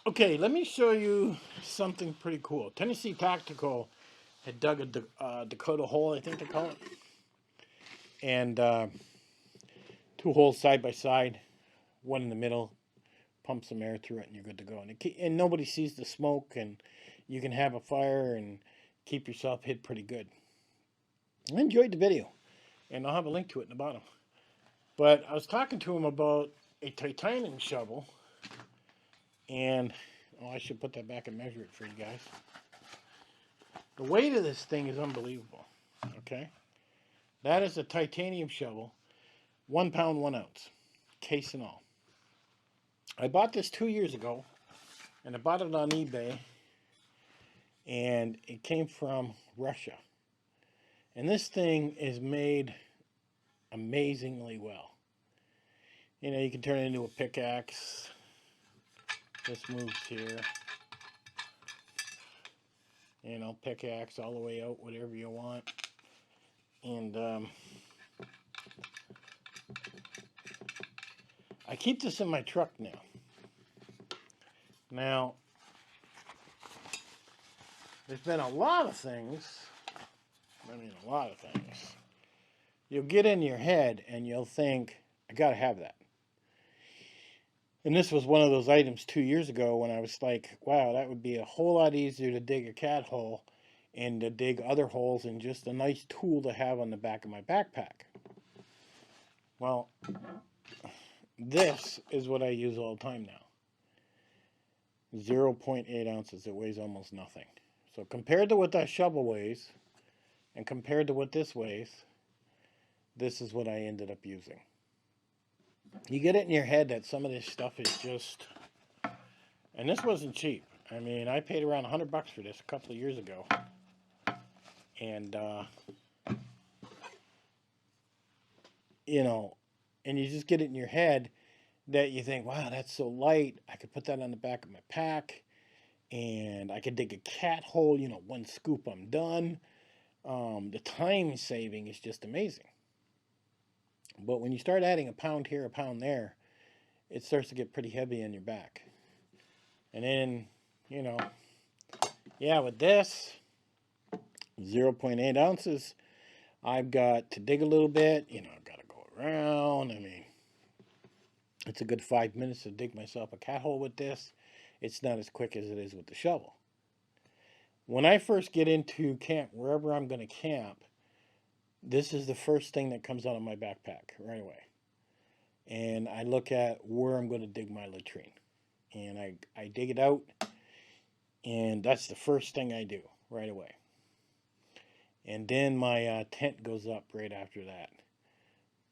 Okay, let me show you something pretty cool. Tennessee Tactical had dug a Dakota hole, I think they call it, and two holes side by side, one in the middle. Pump some air through it, and you're good to go. And nobody sees the smoke, and you can have a fire and keep yourself hid pretty good. I enjoyed the video, and I'll have a link to it in the bottom. But I was talking to him about a titanium shovel, and I should put that back and measure it for you guys. The weight of this thing is unbelievable. Okay, that is a titanium shovel, 1 pound 1 ounce, case and all. I bought this 2 years ago, and I bought it on eBay, and it came from Russia. And this thing is made amazingly well. You know, you can turn it into a pickaxe. This moves here. You know, pickaxe all the way out, whatever you want. And I keep this in my truck now. Now, there's been a lot of things. A lot of things. You'll get in your head and you'll think, I gotta have that. And this was one of those items 2 years ago when I was like, wow, that would be a whole lot easier to dig a cat hole and to dig other holes, and just a nice tool to have on the back of my backpack. Well, this is what I use all the time now. 0.8 ounces. It weighs almost nothing. So compared to what that shovel weighs, and compared to what this weighs, this is what I ended up using. You get it in your head that some of this stuff is just, and this wasn't cheap. I mean, I paid around $100 for this a couple of years ago, and you know, and you just get it in your head that you think, wow, that's so light. I could put that on the back of my pack, and I could dig a cat hole. You know, one scoop, I'm done. The time saving is just amazing. But when you start adding a pound here, a pound there, it starts to get pretty heavy on your back. And then, you know, yeah, with this 0.8 ounces, I've got to dig a little bit. You know, I've got to go around. I mean, it's a good 5 minutes to dig myself a cat hole with this. It's not as quick as it is with the shovel. When I first get into camp, wherever I'm going to camp, this is the first thing that comes out of my backpack right away. And I look at where I'm going to dig my latrine. And I dig it out, and that's the first thing I do right away. And then my tent goes up right after that.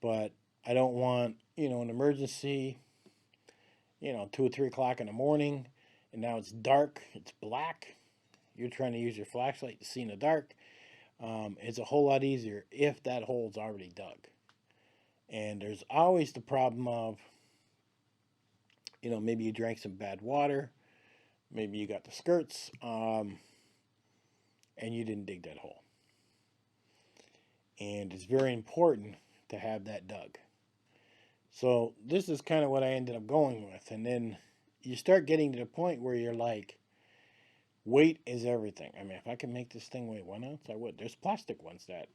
But I don't want, you know, an emergency, you know, 2 or 3 o'clock in the morning, and now it's dark, it's black. You're trying to use your flashlight to see in the dark. It's a whole lot easier if that hole's already dug. And there's always the problem of, you know, maybe you drank some bad water, maybe you got the skirts, and you didn't dig that hole. And it's very important to have that dug. So this is kind of what I ended up going with. And then you start getting to the point where you're like, weight is everything. I mean, if I can make this thing weigh 1 ounce, I would. There's plastic ones that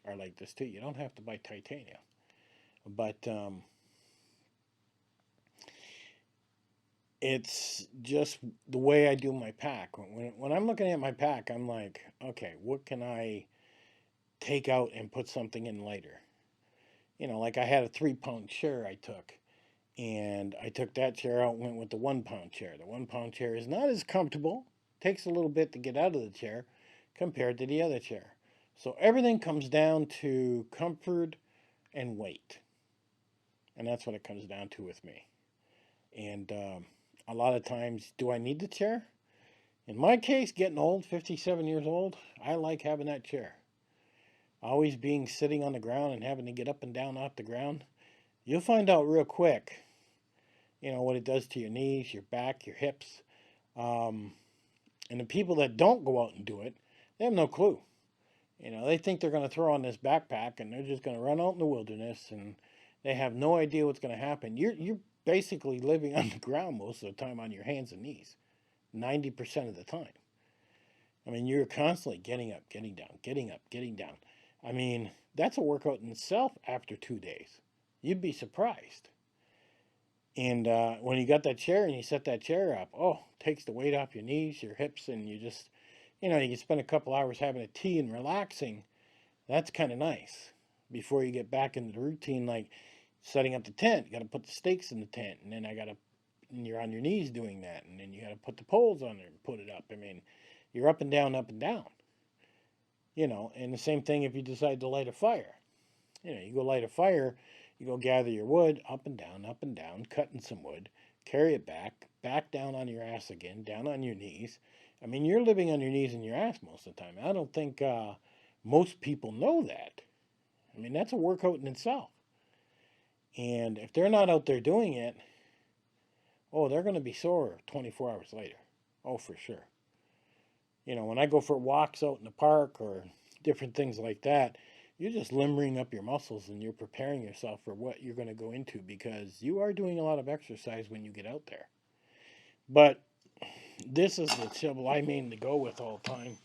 are like this too. You don't have to buy titanium. But it's just the way I do my pack. When I'm looking at my pack, I'm like, okay, what can I take out and put something in later? You know, like I had a 3 pound chair I took, and I took that chair out and went with the 1 pound chair. The 1 pound chair is not as comfortable, takes a little bit to get out of the chair compared to the other chair. So everything comes down to comfort and weight. And that's what it comes down to with me. And a lot of times, do I need the chair? In my case, getting old, 57 years old, I like having that chair. Always being sitting on the ground and having to get up and down off the ground, you'll find out real quick, you know, what it does to your knees, your back, your hips. And the people that don't go out and do it, they have no clue. You know, they think they're going to throw on this backpack and they're just going to run out in the wilderness, and they have no idea what's going to happen. You're basically living on the ground most of the time on your hands and knees, 90% of the time. I mean, you're constantly getting up, getting down, getting up, getting down. I mean, that's a workout in itself after 2 days. You'd be surprised. And when you got that chair and you set that chair up, oh, takes the weight off your knees, your hips, and you just, you can spend a couple hours having a tea and relaxing. That's kind of nice before you get back into the routine, like setting up the tent. You got to put the stakes in the tent, and then and you're on your knees doing that, and then you got to put the poles on there and put it up. I mean, you're up and down, up and down. And the same thing if you decide to light a fire. You go light a fire, you go gather your wood, up and down, cutting some wood, carry it back down on your ass again, down on your knees. I mean, you're living on your knees and your ass most of the time. I don't think most people know that. I mean, that's a workout in itself. And if they're not out there doing it, oh, they're going to be sore 24 hours later. Oh, for sure. When I go for walks out in the park or different things like that, you're just limbering up your muscles and you're preparing yourself for what you're going to go into because you are doing a lot of exercise when you get out there. But this is the shovel I mainly go with all the time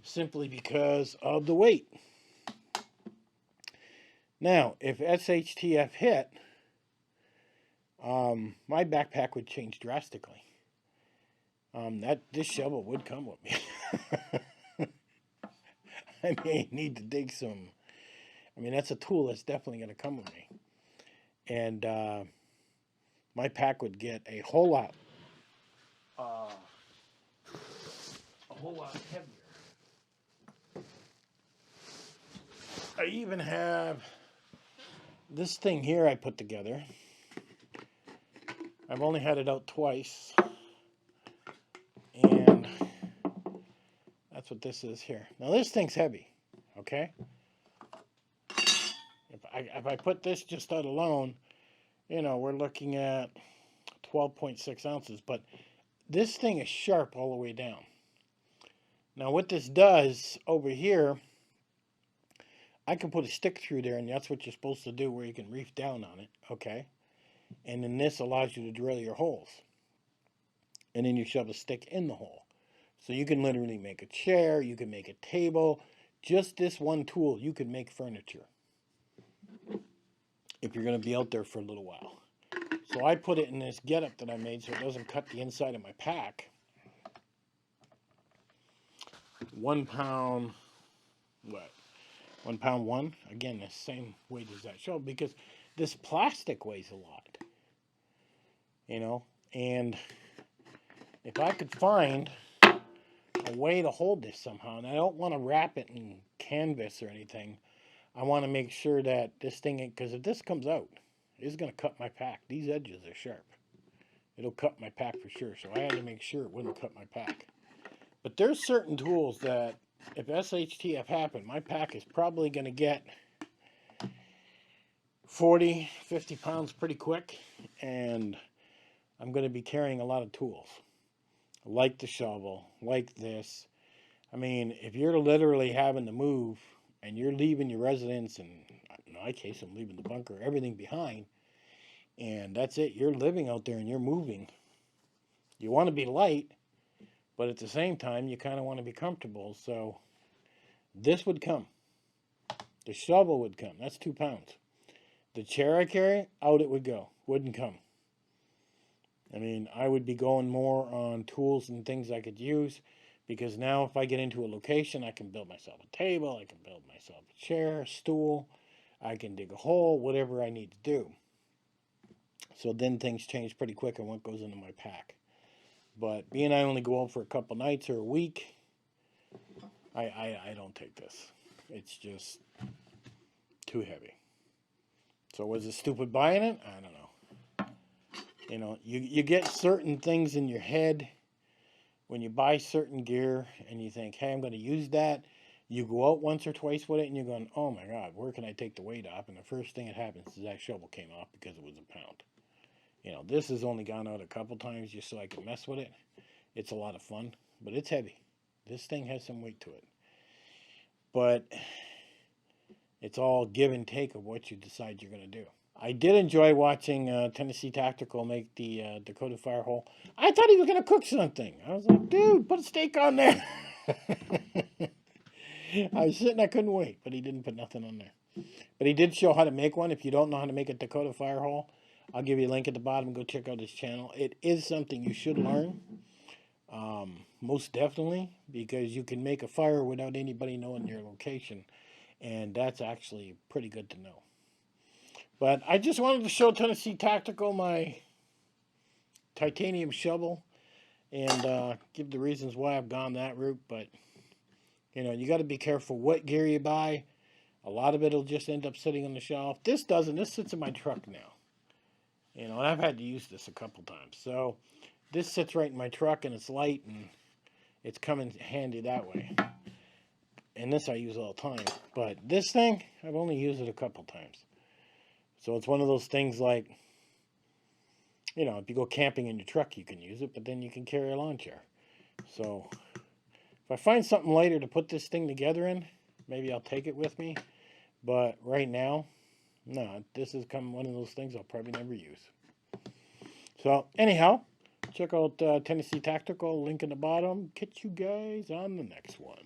simply because of the weight. Now, if SHTF hit, my backpack would change drastically. This shovel would come with me. I may need to dig some. I mean, that's a tool that's definitely going to come with me. And my pack would get a whole lot heavier. I even have this thing here I put together. I've only had it out twice. And that's what this is here. Now this thing's heavy, okay? If I put this just out alone, we're looking at 12.6 ounces. But this thing is sharp all the way down. Now what this does over here, I can put a stick through there, and that's what you're supposed to do where you can reef down on it, okay? And then this allows you to drill your holes. And then you shove a stick in the hole. So you can literally make a chair, you can make a table. Just this one tool, you can make furniture. If you're going to be out there for a little while. So I put it in this getup that I made so it doesn't cut the inside of my pack. 1 pound, what? 1 pound one? Again, the same weight as that show because this plastic weighs a lot. And if I could find a way to hold this somehow, and I don't want to wrap it in canvas or anything, I want to make sure that this thing, because if this comes out, it's going to cut my pack. These edges are sharp. It'll cut my pack for sure, so I had to make sure it wouldn't cut my pack. But there's certain tools that, if SHTF happened, my pack is probably going to get 40, 50 pounds pretty quick, and I'm going to be carrying a lot of tools, like the shovel, like this. I mean, if you're literally having to move, and you're leaving your residence, and in my case, I'm leaving the bunker, everything behind, and that's it. You're living out there, and you're moving. You want to be light, but at the same time, you kind of want to be comfortable, so this would come. The shovel would come. That's 2 pounds. The chair I carry, out it would go. Wouldn't come. I mean, I would be going more on tools and things I could use, because now if I get into a location, I can build myself a table, I can build myself a chair, a stool, I can dig a hole, whatever I need to do. So then things change pretty quick on what goes into my pack. But being I only go out for a couple nights or a week, I don't take this. It's just too heavy. So was it stupid buying it? I don't know. You get certain things in your head when you buy certain gear and you think, hey, I'm going to use that. You go out once or twice with it and you're going, oh my God, where can I take the weight off? And the first thing that happens is that shovel came off because it was a pound. This has only gone out a couple times just so I can mess with it. It's a lot of fun, but it's heavy. This thing has some weight to it. But it's all give and take of what you decide you're going to do. I did enjoy watching Tennessee Tactical make the Dakota Fire Hole. I thought he was going to cook something. I was like, dude, put a steak on there. I was sitting, I couldn't wait, but he didn't put nothing on there. But he did show how to make one. If you don't know how to make a Dakota Fire Hole, I'll give you a link at the bottom. Go check out his channel. It is something you should learn, most definitely, because you can make a fire without anybody knowing your location, and that's actually pretty good to know. But I just wanted to show Tennessee Tactical my titanium shovel and give the reasons why I've gone that route. But you got to be careful what gear you buy. A lot of it'll just end up sitting on the shelf. This doesn't. This sits in my truck now. And I've had to use this a couple times. So this sits right in my truck, and it's light, and it's coming handy that way. And this I use all the time. But this thing, I've only used it a couple times. So it's one of those things like, if you go camping in your truck, you can use it, but then you can carry a lawn chair. So if I find something later to put this thing together in, maybe I'll take it with me. But right now, no, this is one of those things I'll probably never use. So anyhow, check out Tennessee Tactical, link in the bottom. Catch you guys on the next one.